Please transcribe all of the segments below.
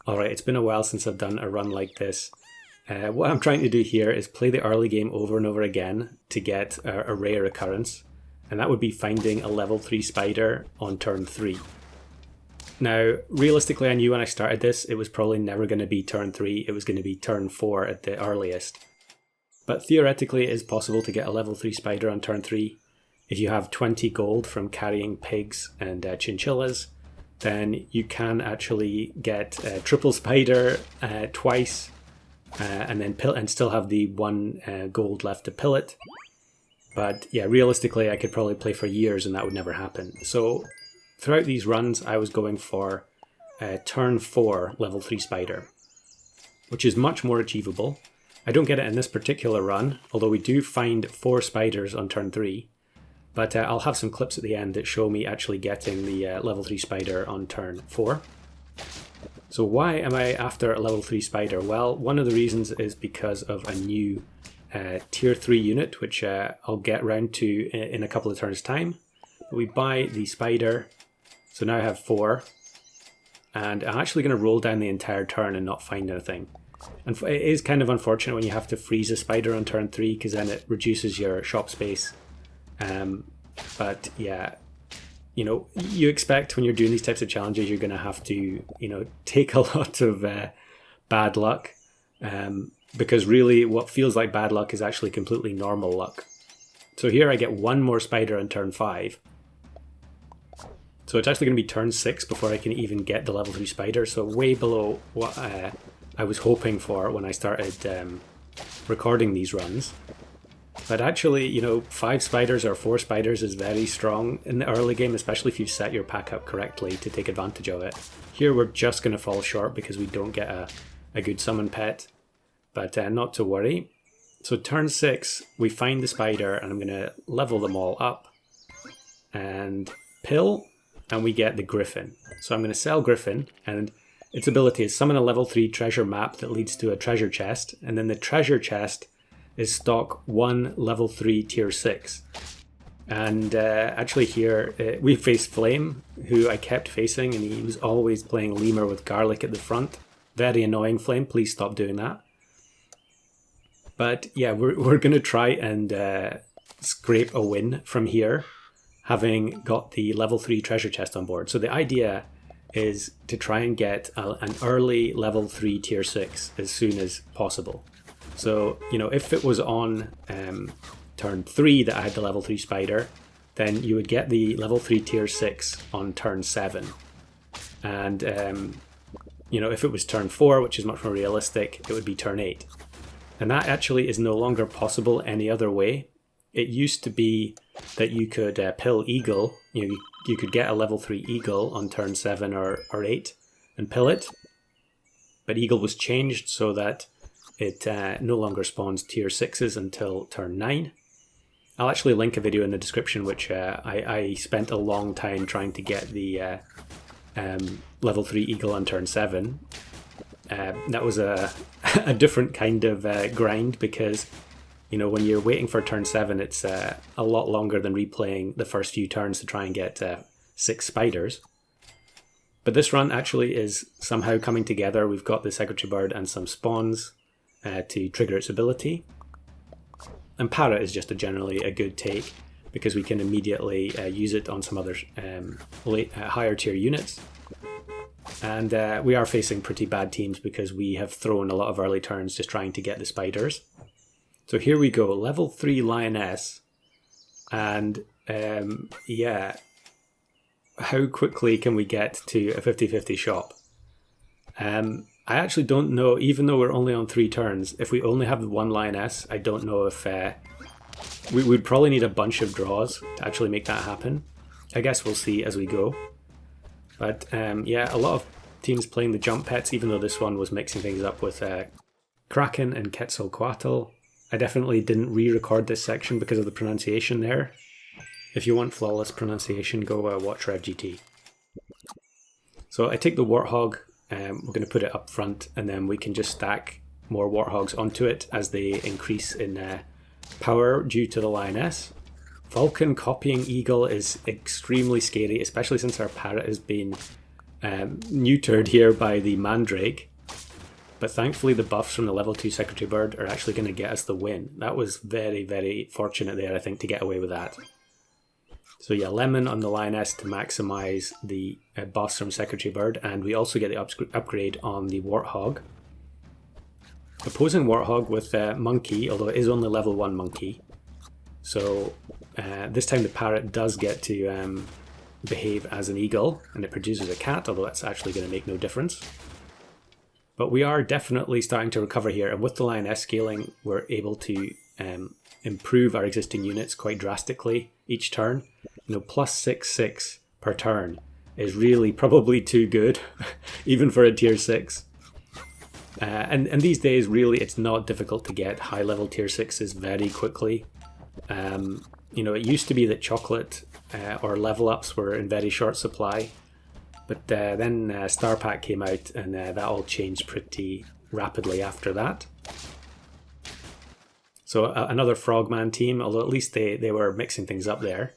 Alright, it's been a while since I've done a run like this. What I'm trying to do here is play the early game over and over again to get a rare occurrence, and that would be finding a level 3 spider on turn 3. Now, realistically, I knew when I started this it was probably never going to be turn 3, it was going to be turn 4 at the earliest. But theoretically it is possible to get a level 3 spider on turn 3. If you have 20 gold from carrying pigs and chinchillas, then you can actually get a triple spider twice and then and still have the 1 gold left to pill it. But yeah, realistically I could probably play for years and that would never happen. So throughout these runs I was going for turn 4 level 3 spider, which is much more achievable. I don't get it in this particular run, although we do find 4 spiders on turn 3. But I'll have some clips at the end that show me actually getting the level 3 spider on turn 4. So why am I after a level 3 spider? Well, one of the reasons is because of a new tier 3 unit, which I'll get round to in a couple of turns' time. But we buy the spider, so now I have 4. And I'm actually going to roll down the entire turn and not find anything. And it is kind of unfortunate when you have to freeze a spider on turn 3, because then it reduces your shop space. But yeah, you know, you expect when you're doing these types of challenges, you're going to have to, you know, take a lot of bad luck. Because really what feels like bad luck is actually completely normal luck. So here I get 1 more spider on turn 5. So it's actually going to be turn 6 before I can even get the level 3 spider. So way below what I was hoping for when I started recording these runs. But actually, you know, 5 spiders or 4 spiders is very strong in the early game, especially if you set your pack up correctly to take advantage of it. Here we're just going to fall short because we don't get a good summon pet, but not to worry. So turn 6, we find the spider and I'm going to level them all up and pill, and we get the Griffin. So I'm going to sell Griffin, and its ability is summon a level 3 treasure map that leads to a treasure chest, and then the treasure chest is stock 1 level 3 tier 6. And actually here we faced Flame, who I kept facing, and he was always playing Lemur with garlic at the front. Very annoying, Flame, please stop doing that. But yeah, we're going to try and scrape a win from here, having got the level 3 treasure chest on board. So the idea is to try and get an early level 3 tier 6 as soon as possible. So, you know, if it was on turn 3 that I had the level 3 spider, then you would get the level 3 tier 6 on turn 7. And, you know, if it was turn 4, which is much more realistic, it would be turn 8. And that actually is no longer possible any other way. It used to be that you could pill Eagle, you could get a level 3 Eagle on turn 7 or 8 and pill it. But Eagle was changed so that it no longer spawns tier 6s until turn 9. I'll actually link a video in the description which I spent a long time trying to get the level 3 Eagle on turn 7. That was a different kind of grind because, you know, when you're waiting for turn 7, it's a lot longer than replaying the first few turns to try and get 6 spiders. But this run actually is somehow coming together. We've got the Secretary Bird and some spawns to trigger its ability. And Parrot is just generally a good take because we can immediately use it on some other higher tier units. And we are facing pretty bad teams because we have thrown a lot of early turns just trying to get the spiders. So here we go, level 3 Lioness. And yeah, how quickly can we get to a 50-50 shop? I actually don't know, even though we're only on 3 turns, if we only have 1 Lioness, I don't know if we would probably need a bunch of draws to actually make that happen. I guess we'll see as we go. But yeah, a lot of teams playing the jump pets, even though this one was mixing things up with Kraken and Quetzalcoatl. I definitely didn't re-record this section because of the pronunciation there. If you want flawless pronunciation, go watch RevGT. So I take the Warthog, we're going to put it up front, and then we can just stack more Warthogs onto it as they increase in power due to the Lioness. Vulcan copying Eagle is extremely scary, especially since our Parrot has been neutered here by the Mandrake. But thankfully the buffs from the level 2 Secretary Bird are actually going to get us the win. That was very, very fortunate there, I think, to get away with that. So yeah, Lemon on the Lioness to maximize the buffs from Secretary Bird, and we also get the upgrade on the Warthog. Opposing Warthog with Monkey, although it is only level 1 Monkey. So this time the Parrot does get to behave as an eagle, and it produces a cat, although that's actually going to make no difference. But we are definitely starting to recover here, and with the Lioness scaling, we're able to improve our existing units quite drastically each turn. You know, plus 6/6 per turn is really probably too good, even for a tier 6. And these days, really, it's not difficult to get high level tier 6s very quickly. You know, it used to be that chocolate or level ups were in very short supply. But then Star Pack came out, and that all changed pretty rapidly after that. So another Frogman team, although at least they were mixing things up there.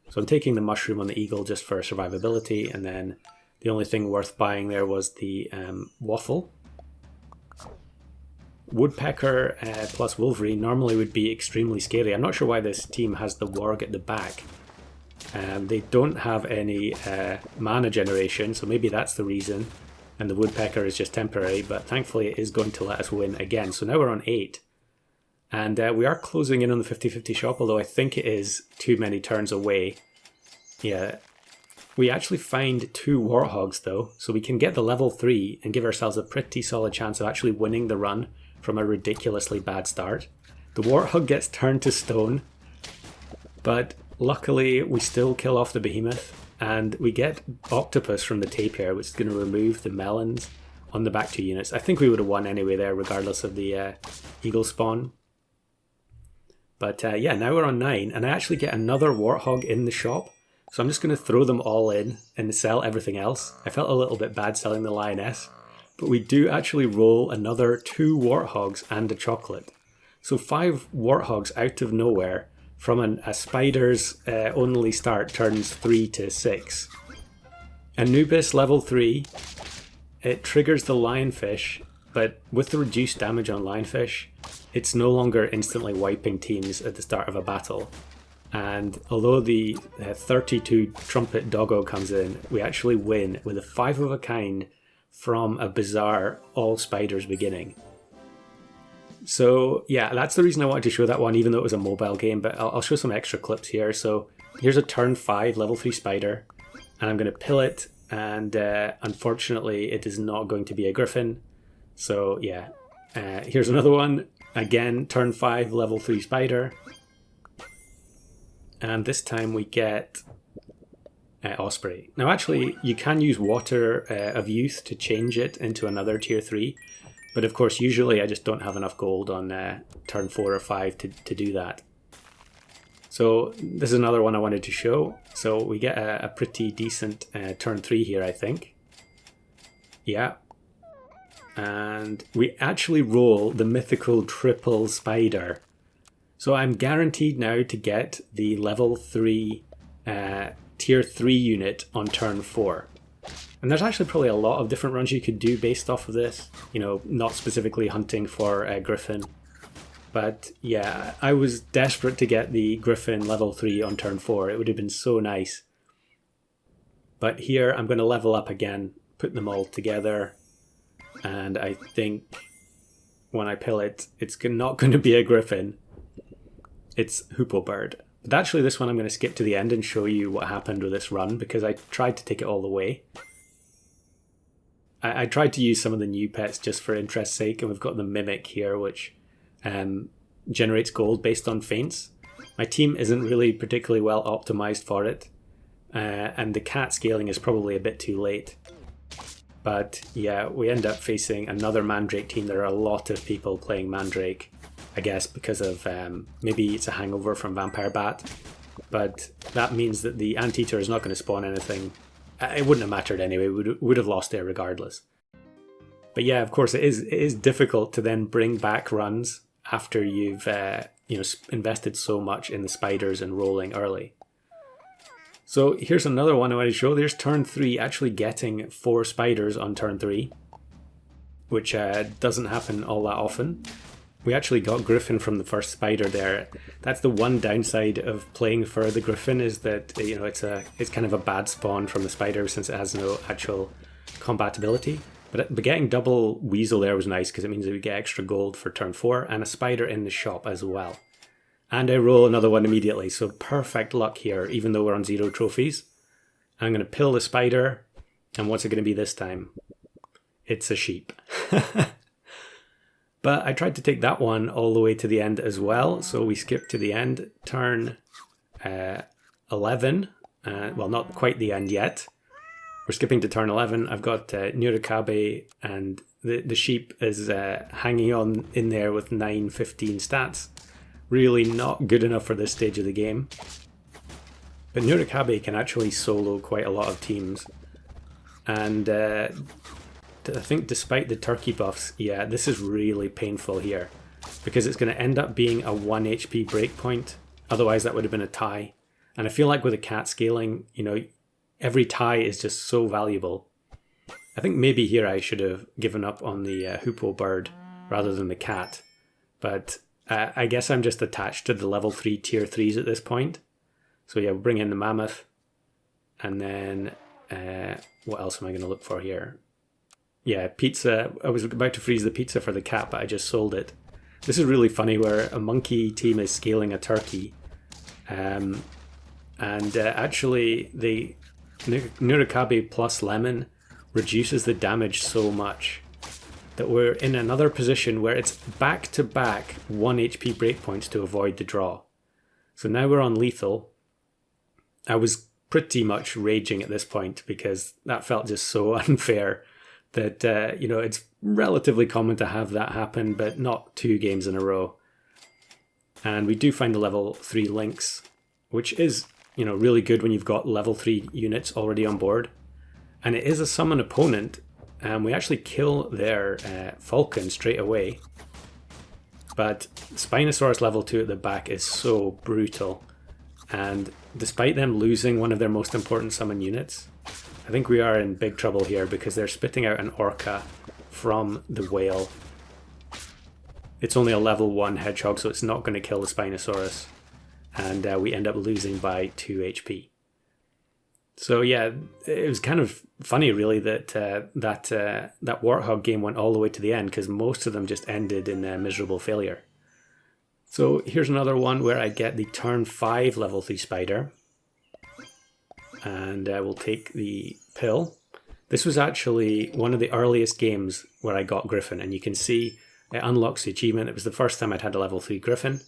So I'm taking the Mushroom on the Eagle just for survivability, and then the only thing worth buying there was the Waffle. Woodpecker plus Wolverine normally would be extremely scary. I'm not sure why this team has the Warg at the back. They don't have any mana generation, so maybe that's the reason. And the Woodpecker is just temporary, but thankfully it is going to let us win again. So now we're on 8. And we are closing in on the 50-50 shop, although I think it is too many turns away. Yeah, we actually find 2 Warthogs though, so we can get the level 3 and give ourselves a pretty solid chance of actually winning the run from a ridiculously bad start. The Warthog gets turned to stone, but luckily we still kill off the Behemoth, and we get Octopus from the Tapir, which is going to remove the melons on the back 2 units. I think we would have won anyway there, regardless of the Eagle spawn. But yeah, now we're on 9, and I actually get another Warthog in the shop. So I'm just going to throw them all in and sell everything else. I felt a little bit bad selling the Lioness, but we do actually roll another 2 Warthogs and a chocolate. So 5 Warthogs out of nowhere from a Spider's only start turns 3 to 6. Anubis level 3, it triggers the Lionfish, but with the reduced damage on Lionfish, it's no longer instantly wiping teams at the start of a battle. And although the 32 Trumpet Doggo comes in, we actually win with a 5 of a kind from a bizarre all spiders beginning. So yeah, that's the reason I wanted to show that one, even though it was a mobile game, but I'll show some extra clips here. So here's a turn 5 level 3 spider, and I'm going to pill it, and unfortunately it is not going to be a Griffin. So yeah, here's another one, again turn 5 level 3 spider, and this time we get Osprey. Now actually you can use Water of Youth to change it into another tier 3, but of course usually I just don't have enough gold on turn 4 or 5 to do that. So this is another one I wanted to show. So we get a pretty decent turn 3 here, I think. Yeah. And we actually roll the mythical triple spider. So I'm guaranteed now to get the level 3 tier 3 unit on turn 4. And there's actually probably a lot of different runs you could do based off of this. You know, not specifically hunting for Griffin. But yeah, I was desperate to get the Griffin level 3 on turn 4. It would have been so nice. But here I'm going to level up again, put them all together. And I think when I pill it, it's not going to be a Griffin. It's Hoopoe Bird. But actually this one I'm going to skip to the end and show you what happened with this run, because I tried to take it all the way. I tried to use some of the new pets just for interest's sake, and we've got the Mimic here, which generates gold based on feints. My team isn't really particularly well optimized for it, and the cat scaling is probably a bit too late. But yeah, we end up facing another Mandrake team. There are a lot of people playing Mandrake, I guess because of maybe it's a hangover from Vampire Bat, but that means that the Anteater is not going to spawn anything. It wouldn't have mattered anyway, we would have lost there regardless. But yeah, of course it is difficult to then bring back runs after you've invested so much in the spiders and rolling early. So here's another one I want to show. There's turn 3 actually getting 4 spiders on turn 3, which doesn't happen all that often. We actually got Griffin from the first spider there. That's the one downside of playing for the Griffin, is that it's kind of a bad spawn from the spider since it has no actual compatibility. But getting double weasel there was nice because it means that we get extra gold for turn 4 and a spider in the shop as well. And I roll another one immediately, so perfect luck here, even though we're on 0 trophies. I'm going to pill the spider, and what's it going to be this time? It's a sheep. But I tried to take that one all the way to the end as well, so we skip to the end, turn 11, well, not quite the end yet. We're skipping to turn 11. I've got Nurikabe, and the sheep is hanging on in there with 915 stats. Really not good enough for this stage of the game. But Nurikabe can actually solo quite a lot of teams. And I think despite the turkey buffs, yeah, this is really painful here. Because it's going to end up being a 1 HP breakpoint. Otherwise that would have been a tie. And I feel like with a cat scaling, every tie is just so valuable. I think maybe here I should have given up on the hoopoe bird rather than the cat. But I guess I'm just attached to the level 3 tier 3s at this point. So yeah, we'll bring in the mammoth. And then, what else am I going to look for here? Yeah, pizza. I was about to freeze the pizza for the cat, but I just sold it. This is really funny where a monkey team is scaling a turkey. Actually, the Nurikabe plus lemon reduces the damage so much that we're in another position where it's back-to-back 1 HP breakpoints to avoid the draw. So now we're on lethal. I was pretty much raging at this point because that felt just so unfair that, it's relatively common to have that happen, but not 2 games in a row. And we do find the level 3 lynx, which is, really good when you've got level 3 units already on board. And it is a summon opponent, and we actually kill their falcon straight away. But Spinosaurus level 2 at the back is so brutal. And despite them losing one of their most important summon units, I think we are in big trouble here because they're spitting out an orca from the whale. It's only a level 1 hedgehog, so it's not going to kill the Spinosaurus. And we end up losing by 2 HP. So yeah, it was kind of funny really that that Warthog game went all the way to the end because most of them just ended in miserable failure. So here's another one where I get the turn 5 level 3 spider. And we'll take the pill. This was actually one of the earliest games where I got Griffin, and you can see it unlocks the achievement. It was the first time I'd had a level 3 Griffin,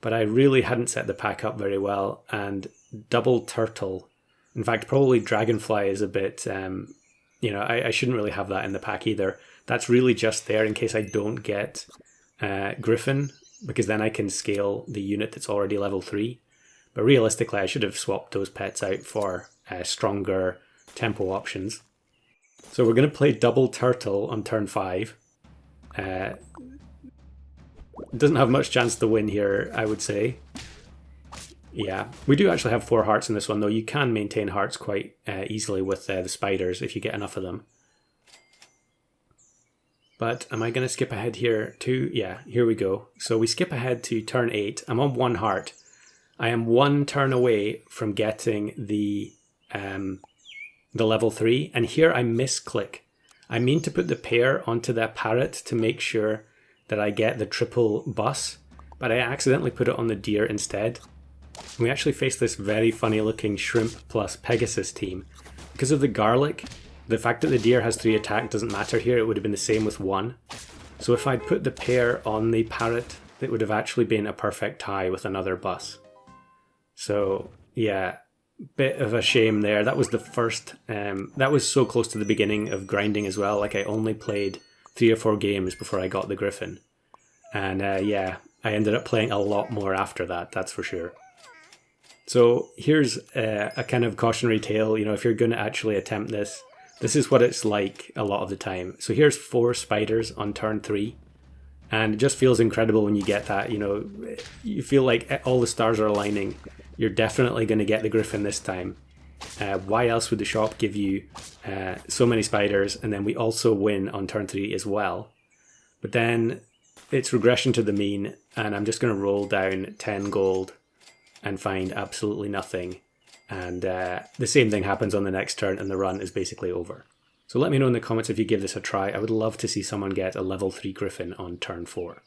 but I really hadn't set the pack up very well, and double turtle, in fact probably dragonfly is a bit, I shouldn't really have that in the pack either. That's really just there in case I don't get Griffin, because then I can scale the unit that's already level 3. But realistically, I should have swapped those pets out for stronger tempo options. So we're going to play double turtle on turn 5. Doesn't have much chance to win here, I would say. Yeah, we do actually have 4 hearts in this one, though. You can maintain hearts quite easily with the spiders if you get enough of them. But am I going to skip ahead here to... Yeah, here we go. So we skip ahead to turn 8. I'm on 1 heart. I am 1 turn away from getting the level 3, and here I misclick. I mean to put the pear onto that parrot to make sure that I get the triple bus, but I accidentally put it on the deer instead. And we actually face this very funny looking shrimp plus Pegasus team. Because of the garlic, the fact that the deer has 3 attack doesn't matter here, it would have been the same with 1. So if I'd put the pear on the parrot, it would have actually been a perfect tie with another bus. So yeah, bit of a shame there. That was the first, that was so close to the beginning of grinding as well. Like I only played 3 or 4 games before I got the Griffin. And yeah, I ended up playing a lot more after that, that's for sure. So here's a kind of cautionary tale, if you're going to actually attempt this, this is what it's like a lot of the time. So here's 4 spiders on turn 3. And it just feels incredible when you get that, you feel like all the stars are aligning. You're definitely going to get the Griffin this time. Why else would the shop give you so many spiders, and then we also win on turn 3 as well? But then it's regression to the mean, and I'm just going to roll down 10 gold and find absolutely nothing. And the same thing happens on the next turn, and the run is basically over. So let me know in the comments if you give this a try. I would love to see someone get a level 3 Griffin on turn 4.